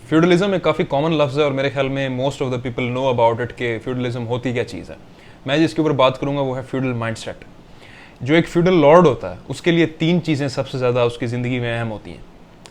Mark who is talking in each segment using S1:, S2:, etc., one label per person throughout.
S1: Feudalism एक काफ़ी common लफ्ज़ है और मेरे ख्याल में most of the people know about it कि फ्यूडलिज्म होती क्या चीज़ है। मैं जिसके ऊपर बात करूंगा वो है फ्यूडल माइंडसेट। जो एक फ्यूडल लॉर्ड होता है उसके लिए तीन चीज़ें सबसे ज़्यादा उसकी ज़िंदगी में अहम होती हैं।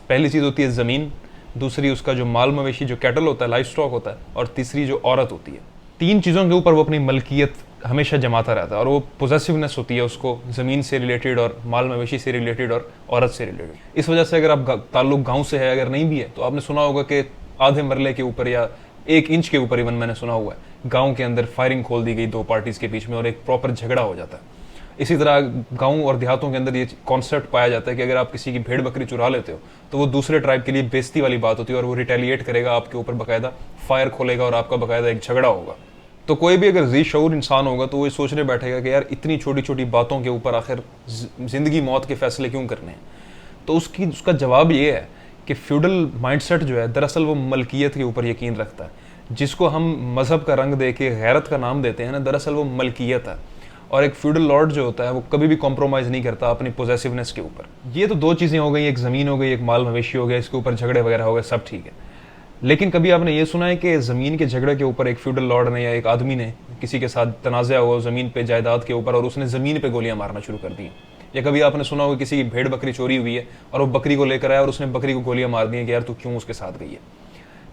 S1: पहली चीज़ होती है ज़मीन, दूसरी उसका जो माल मवेशी जो कैटल होता है, लाइफ स्टॉक होता है, और तीसरी जो औरत होती है। तीन चीज़ों के ऊपर वो अपनी मलकियत हमेशा जमाता रहता है और वो पोजेसिवनेस होती है उसको ज़मीन से रिलेटेड और माल मवेशी से रिलेटेड और औरत से रिलेटेड। इस वजह से अगर आप ताल्लुक गांव से है, अगर नहीं भी है, तो आपने सुना होगा कि आधे मरले के ऊपर या 1 इंच के ऊपर इवन मैंने सुना हुआ है गांव के अंदर फायरिंग खोल दी गई दो पार्टीज के बीच में और एक प्रॉपर झगड़ा हो जाता है। इसी तरह गांव और देहातों के अंदर ये कॉन्सेप्ट पाया जाता है कि अगर आप किसी की भेड़ बकरी चुरा लेते हो तो वो दूसरे ट्राइब के लिए बेइज्जती वाली बात होती है और वो रिटेलिएट करेगा आपके ऊपर, बाकायदा फायर खोलेगा और आपका बाकायदा एक झगड़ा होगा। तो कोई भी अगर जी शऊर इंसान होगा तो वो सोचने बैठेगा कि यार इतनी छोटी छोटी बातों के ऊपर आखिर जिंदगी मौत के फैसले क्यों करने हैं। तो उसका जवाब ये है कि फ्यूडल माइंडसेट जो है दरअसल वो मलकियत के ऊपर यकीन रखता है। जिसको हम मजहब का रंग दे के गैरत का नाम देते हैं ना, दरअसल वो मलकियत है। और एक फ्यूडल लॉर्ड जो होता है वो कभी भी कॉम्प्रोमाइज़ नहीं करता अपनी पोजेसिवनेस के ऊपर। ये तो दो चीज़ें हो गई, एक ज़मीन हो गई, एक माल मवेशी हो गया, इसके ऊपर झगड़े वगैरह हो गए, सब ठीक है। लेकिन कभी आपने ये सुना है कि ज़मीन के झगड़े के ऊपर एक फ्यूडल लॉर्ड ने या एक आदमी ने किसी के साथ तनाज़ा हुआ ज़मीन पे, जायदाद के ऊपर, और उसने ज़मीन पे गोलियां मारना शुरू कर दी? या कभी आपने सुना होगा किसी की भेड़ बकरी चोरी हुई है और वो बकरी को लेकर आया और उसने बकरी को गोलियां मार दी कि यार तू क्यों उसके साथ गई है?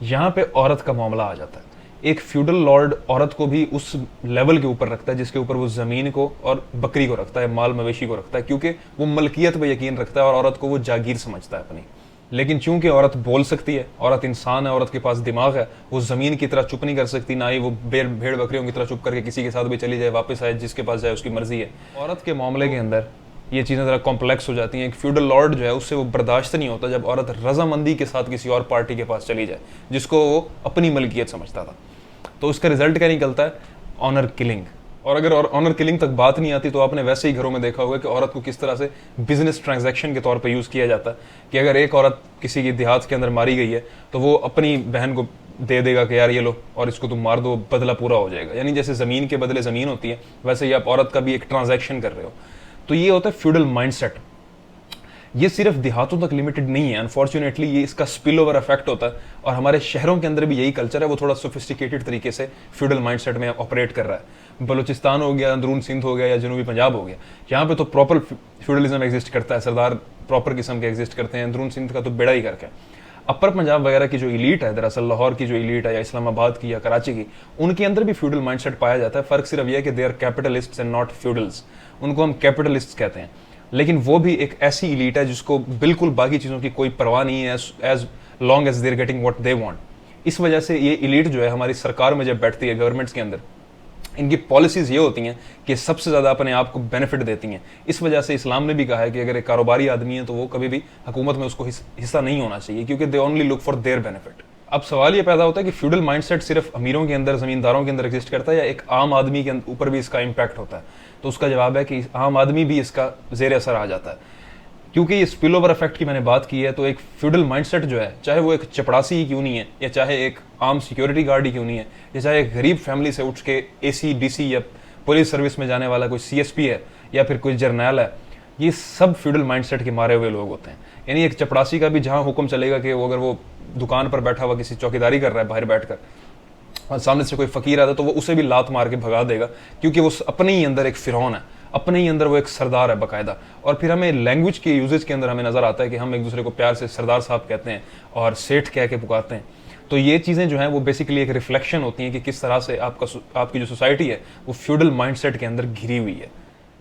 S1: यहाँ पे औरत का मामला आ जाता है। एक फ्यूडल लॉर्ड औरत को भी उस लेवल के ऊपर रखता है जिसके ऊपर वो ज़मीन को और बकरी को रखता है, माल मवेशी को रखता है, क्योंकि वो मलकियत पे यकीन रखता है और औरत को वो जागीर समझता है अपनी। लेकिन चूंकि औरत बोल सकती है, औरत इंसान है, औरत के पास दिमाग है, वो ज़मीन की तरह चुप नहीं कर सकती, ना ही वो भेड़ बकरियों की तरह चुप करके किसी के साथ भी चली जाए, वापस आए, जिसके पास जाए उसकी मर्जी है। औरत के मामले के अंदर ये चीज़ें ज़रा कॉम्प्लेक्स हो जाती हैं। एक फ्यूडल लॉर्ड जो है उससे वो बर्दाश्त नहीं होता जब औरत रजामंदी के साथ किसी और पार्टी के पास चली जाए जिसको वो अपनी मलकियत समझता था। तो उसका रिजल्ट क्या निकलता है? Honour killing. और अगर ऑनर किलिंग तक बात नहीं आती तो आपने वैसे ही घरों में देखा होगा कि औरत को किस तरह से बिजनेस ट्रांजैक्शन के तौर पे यूज़ किया जाता है कि अगर एक औरत किसी की देहात के अंदर मारी गई है तो वो अपनी बहन को दे देगा कि यार ये लो और इसको तुम मार दो, बदला पूरा हो जाएगा। यानी जैसे ज़मीन के बदले ज़मीन होती है, वैसे ही आप औरत का भी एक ट्रांजैक्शन कर रहे हो। तो ये होता है फ्यूडल माइंडसेट। ये सिर्फ देहातों तक लिमिटेड नहीं है, अनफॉर्चुनेटली ये इसका स्पिल ओवर इफेक्ट होता है और हमारे शहरों के अंदर भी यही कल्चर है। वो थोड़ा सोफिस्टिकेटेड तरीके से फ्यूडल माइंडसेट में ऑपरेट कर रहा है। बलूचिस्तान हो गया, अंदरून सिंध हो गया या जनूबी पंजाब हो गया, यहाँ पे तो प्रॉपर फ्यूडलिज्म एग्जिस्ट करता है, सरदार प्रॉपर किस्म के एग्जिस्ट करते हैं। अंदरून सिंध का तो बेड़ा ही करके अपर पंजाब वगैरह की जो इलीट है, दरअसल लाहौर की जो इलीट है या इस्लामाबाद की या कराची की, उनके अंदर भी फ्यूडल माइंडसेट पाया जाता है। फर्क सिर्फ यह है कि they are capitalists and not feudals. उनको हम कैपिटलिस्ट कहते हैं, लेकिन वो भी एक ऐसी इलीट है जिसको बिल्कुल बाकी चीज़ों की कोई परवाह नहीं है as long as they're getting what they want. इस वजह से ये इलीट जो है हमारी सरकार में जब बैठती है, गवर्नमेंट्स के अंदर, इनकी पॉलिसीज ये होती हैं कि सबसे ज़्यादा अपने आप को बेनिफिट देती हैं। इस वजह से इस्लाम ने भी कहा है कि अगर एक कारोबारी आदमी है तो वो कभी भी हुकूमत में उसको हिस्सा नहीं होना चाहिए, क्योंकि they only look for their benefit. अब सवाल ये पैदा होता है कि फ्यूडल माइंडसेट सिर्फ अमीरों के अंदर, ज़मींदारों के अंदर एग्जिस्ट करता है या एक आम आदमी के ऊपर भी इसका इम्पैक्ट होता है? तो उसका जवाब है कि आम आदमी भी इसका ज़ेर असर आ जाता है। क्योंकि ये स्पिल ओवर इफेक्ट की मैंने बात की है, तो एक फ्यूडल माइंडसेट जो है, चाहे वो एक चपड़ासी ही क्यों नहीं है, या चाहे एक आम सिक्योरिटी गार्ड ही क्यों नहीं है, या चाहे एक गरीब फैमिली से उठ के एसी डीसी या पुलिस सर्विस में जाने वाला कोई सीएसपी है या फिर कोई जर्नैल है, ये सब फ्यूडल माइंडसेट के मारे हुए लोग होते हैं। यानी एक चपड़ासी का भी जहाँ हुक्म चलेगा कि वो अगर वो दुकान पर बैठा हुआ किसी चौकीदारी कर रहा है बाहर बैठकर और सामने से कोई फकीर आता है तो वो उसे भी लात मार के भगा देगा, क्योंकि वो अपने ही अंदर एक फिरौन है, अपने ही अंदर वो एक सरदार है बाकायदा। और फिर हमें लैंग्वेज के यूजेज के अंदर हमें नजर आता है कि हम एक दूसरे को प्यार से सरदार साहब कहते हैं और सेठ कह के पुकारते हैं। तो ये चीज़ें जो हैं वो बेसिकली एक रिफ्लेक्शन होती हैं कि किस तरह से आपकी जो सोसाइटी है वो फ्यूडल माइंडसेट के अंदर घिरी हुई है।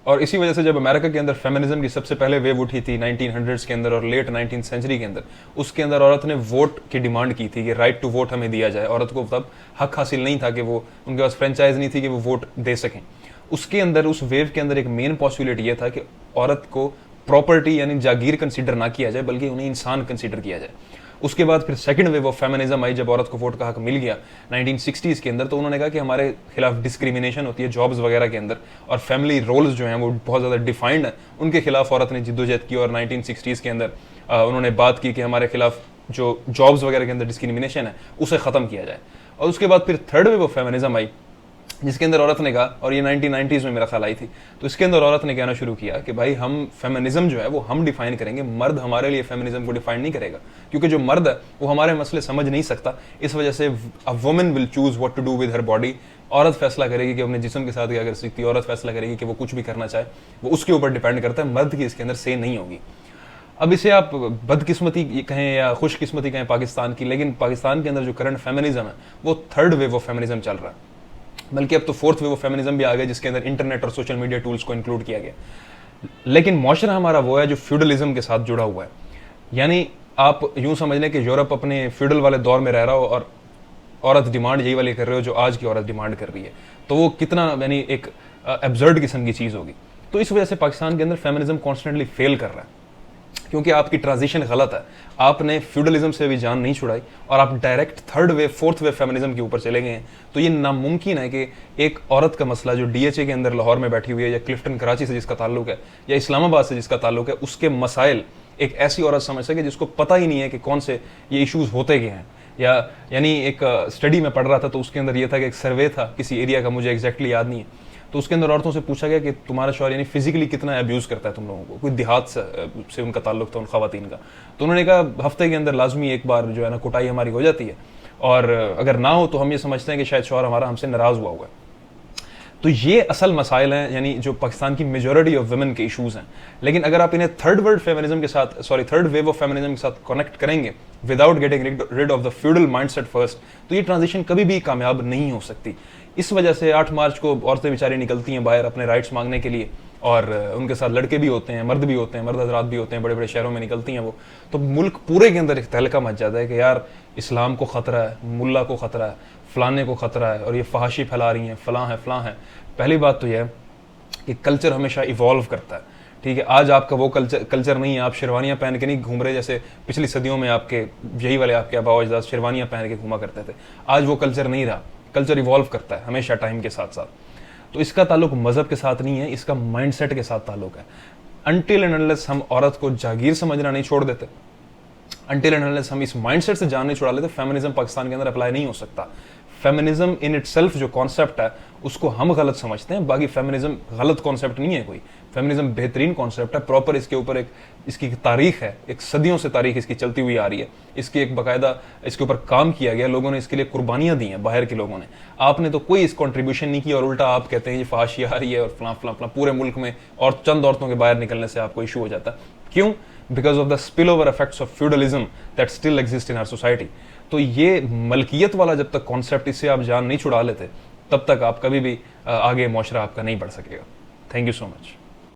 S1: और इसी वजह से जब अमेरिका के अंदर फेमिनिज्म की सबसे पहले वेव उठी थी 1900s के अंदर और लेट 19th सेंचुरी के अंदर, उसके अंदर औरत ने वोट की डिमांड की थी कि राइट टू वोट हमें दिया जाए। औरत को तब हक हासिल नहीं था कि वो, उनके पास फ्रेंचाइज नहीं थी कि वो वोट दे सकें। उसके अंदर, उस वेव के अंदर एक मेन पॉस्टुलेट ये था कि औरत को प्रॉपर्टी यानी जागीर कंसीडर ना किया जाए, बल्कि उन्हें इंसान कंसीडर किया जाए। उसके बाद फिर second wave of feminism I जब औरत को वोट का हक मिल गया 1960s के अंदर, तो उन्होंने कहा कि हमारे खिलाफ डिस्क्रिमिनेशन होती है जॉब्स वगैरह के अंदर और फैमिली रोल्स जो हैं वो बहुत ज़्यादा डिफाइंड है। उनके खिलाफ औरत ने जिद्दोजहद की और 1960s के अंदर उन्होंने बात की कि हमारे खिलाफ जो जॉब्स वगैरह के अंदर डिस्क्रिमिनेशन है उसे ख़त्म किया जाए। और उसके बाद फिर third wave of feminism I जिसके अंदर औरत ने कहा, और ये 1990s में मेरा ख्याल आई थी, तो इसके अंदर औरत ने कहना शुरू किया कि भाई हम फेमिनिज्म जो है वो हम डिफाइन करेंगे, मर्द हमारे लिए फेमिनिज्म को डिफाइन नहीं करेगा, क्योंकि जो मर्द है वो हमारे मसले समझ नहीं सकता, इस वजह से a woman will choose what to do with her body. औरत फैसला करेगी कि अपने जिस्म के साथ क्या कर सकती है, औरत फैसला करेगी कि वो कुछ भी करना चाहे, वो उसके ऊपर डिपेंड करता है, मर्द की इसके अंदर से नहीं होगी। अब इसे आप बदकिस्मती कहें या खुशकिस्मती कहें पाकिस्तान की, लेकिन पाकिस्तान के अंदर जो करंट फेमिनिज्म है वो थर्ड वेव ऑफ फेमिनिज्म चल रहा है, बल्कि अब तो फोर्थ वेव ऑफ फेमिनिज्म भी आ गया, जिसके अंदर इंटरनेट और सोशल मीडिया टूल्स को इंक्लूड किया गया। लेकिन मुआशरा हमारा वो है जो फ्यूडलिज्म के साथ जुड़ा हुआ है, यानी आप यूं समझ लें कि यूरोप अपने फ्यूडल वाले दौर में रह रहा हो और औरत डिमांड यही वाली कर रहे हो जो आज की औरत डिमांड कर रही है, तो वो कितना यानी एक एब्सर्ड किस्म की चीज़ होगी। तो इस वजह से पाकिस्तान के अंदर फेमिनिज्म कॉन्स्टेंटली फेल कर रहा है, क्योंकि आपकी ट्रांजिशन गलत है, आपने फ्यूडलिज्म से भी जान नहीं छुड़ाई और आप direct third wave fourth wave feminism के ऊपर चले गए हैं। तो ये नामुमकिन है कि एक औरत का मसला जो डीएचए के अंदर लाहौर में बैठी हुई है, या क्लिफ्टन कराची से जिसका ताल्लुक है, या इस्लामाबाद से जिसका ताल्लुक है, उसके मसाइल एक ऐसी औरत समझ सके जिसको पता ही नहीं है कि कौन से ये इशूज़ होते गए हैं। या यानी एक स्टडी में पढ़ रहा था तो उसके अंदर ये था कि एक सर्वे था किसी एरिया का, मुझे एग्जैक्टली याद नहीं है, तो उसके अंदर औरतों से पूछा गया कि तुम्हारा शौहर यानी फिजिकली कितना अब्यूज़ करता है तुम लोगों को, कोई देहात से उनका ताल्लुक था उन खवातीन का। तो उन्होंने कहा हफ्ते के अंदर लाजमी एक बार जो है ना कुटाई हमारी हो जाती है, और अगर ना हो तो हम ये समझते हैं कि शायद शौहर हमारा हमसे नाराज़ हुआ हुआ है। तो ये असल मसाइल हैं, यानी जो पाकिस्तान की मेजॉरिटी ऑफ वुमेन के इशूज़ हैं। लेकिन अगर आप इन्हें थर्ड वेव ऑफ फेमिनिज्म के साथ कनेक्ट करेंगे without getting rid of the feudal mindset first, तो ये ट्रांजिशन कभी भी कामयाब नहीं हो सकती। इस वजह से 8 मार्च को औरतें बेचारी निकलती हैं बाहर अपने राइट्स मांगने के लिए, और उनके साथ लड़के भी होते हैं, मर्द भी होते हैं, मर्द हजरात भी होते हैं, बड़े बड़े शहरों में निकलती हैं वो। तो मुल्क पूरे के अंदर एक तहलका मच जाता है कि यार इस्लाम को ख़तरा है, मुल्ला को ख़तरा है, फ़लाने को ख़तरा है, और ये फहाशी फैला रही हैं, फ़लाँ है। पहली बात तो यह है कि कल्चर हमेशा इवॉल्व करता है, ठीक है। आज आपका वो कल्चर नहीं है, आप शेरवानियाँ पहन के नहीं घूम रहे जैसे पिछली सदियों में आपके यही वाले आपके आबा अजदाद शेरवानियाँ पहन के घूमा करते थे। आज वो कल्चर नहीं रहा, कल्चर इवॉल्व करता है हमेशा टाइम के साथ साथ। तो इसका ताल्लुक मज़हब के साथ नहीं है, इसका माइंडसेट के साथ ताल्लुक है। अनटिल एंड अनलेस हम औरत को जागीर समझना नहीं छोड़ देते, अनटिल एंड अनलेस हम इस माइंडसेट से जान नहीं छुड़ा लेते, फेमिनिज्म पाकिस्तान के अंदर अप्लाई नहीं हो सकता। फेमिनिज्म इन इटसेल्फ जो कॉन्सेप्ट है उसको हम गलत समझते हैं, बाकी फेमिनिज्म गलत कॉन्सेप्ट नहीं है कोई, फेमिनिज्म बेहतरीन कॉन्सेप्ट है, प्रॉपर इसके ऊपर एक इसकी तारीख है, एक सदियों से तारीख इसकी चलती हुई आ रही है, इसकी एक बाकायदा इसके ऊपर काम किया गया, लोगों ने इसके लिए कुर्बानियां दी हैं, बाहर के लोगों ने। आपने तो कोई इस कंट्रीब्यूशन नहीं की और उल्टा आप कहते हैं ये फहाशी आ रही है और फलां फलां फलां, पूरे मुल्क में और चंद औरतों के बाहर निकलने से आपको इशू हो जाता है। क्यों? Because of the spill over effects of feudalism that still exist in our society. तो ये मलकियत वाला जब तक कॉन्सेप्ट इससे आप जान नहीं छुड़ा लेते, तब तक आप कभी भी आगे मुआशरा आपका नहीं बढ़ सकेगा। Thank you so much.